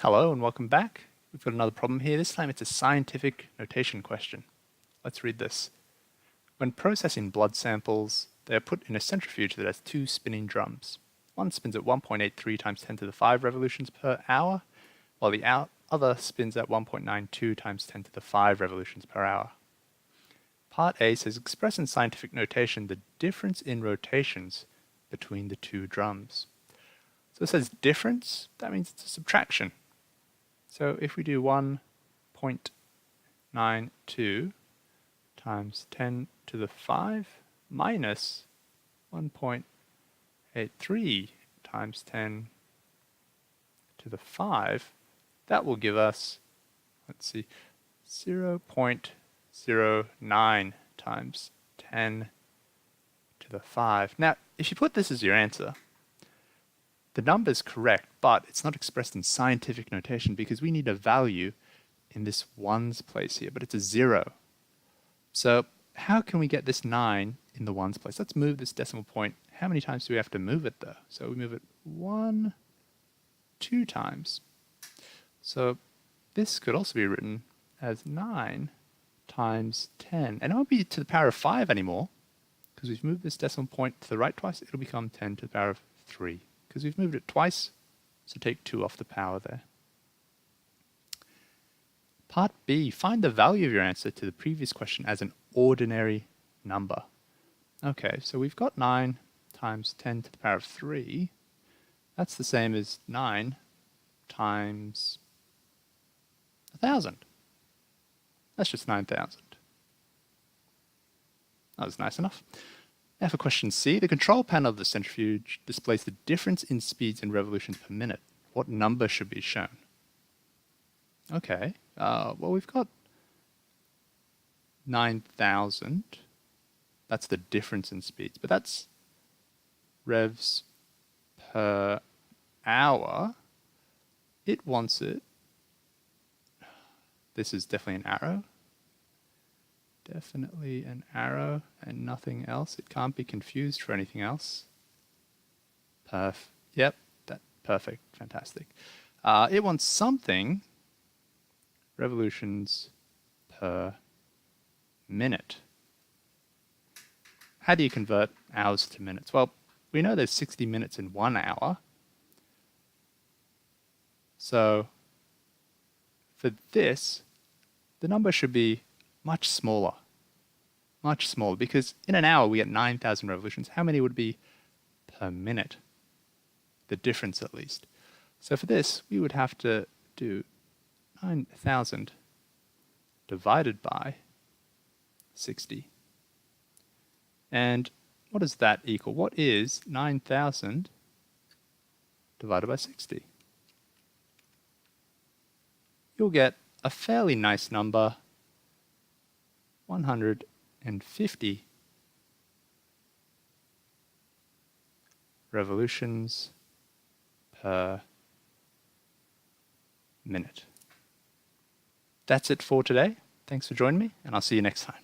Hello and welcome back. We've got another problem here. This time it's a scientific notation question. Let's read this. When processing blood samples, they are put in a centrifuge that has two spinning drums. One spins at 1.83 times 10 to the 5 revolutions per hour, while the other spins at 1.92 times 10 to the 5 revolutions per hour. Part A says express in scientific notation the difference in rotations between the two drums. So it says difference, that means it's a subtraction. So if we do 1.92 times 10 to the 5 minus 1.83 times 10 to the 5, that will give us, let's see, 0.09 times 10 to the 5. Now, if you put this as your answer, the number is correct, but it's not expressed in scientific notation because we need a value in this ones place here, but it's a 0. So how can we get this 9 in the ones place? Let's move this decimal point. How many times do we have to move it though? So we move it 2 times. So this could also be written as 9 times 10. And it won't be to the power of 5 anymore because we've moved this decimal point to the right twice. It'll become 10 to the power of 3. Because we've moved it twice, so take 2 off the power there. Part B, find the value of your answer to the previous question as an ordinary number. Okay, so we've got 9 times 10 to the power of 3. That's the same as 9 times 1,000. That's just 9,000. That was nice enough. Now for question C, the control panel of the centrifuge displays the difference in speeds in revolutions per minute. What number should be shown? Okay, well we've got 9,000. That's the difference in speeds, but that's revs per hour. It wants it. This is definitely an arrow. Definitely an arrow and nothing else. It can't be confused for anything else. Yep, perfect, fantastic. It wants something revolutions per minute. How do you convert hours to minutes? Well, we know there's 60 minutes in 1 hour. So for this, the number should be much smaller, because in an hour we get 9,000 revolutions. How many would be per minute? The difference at least. So for this, we would have to do 9,000 divided by 60. And what does that equal? What is 9,000 divided by 60? You'll get a fairly nice number, 150 revolutions per minute. That's it for today. Thanks for joining me, and I'll see you next time.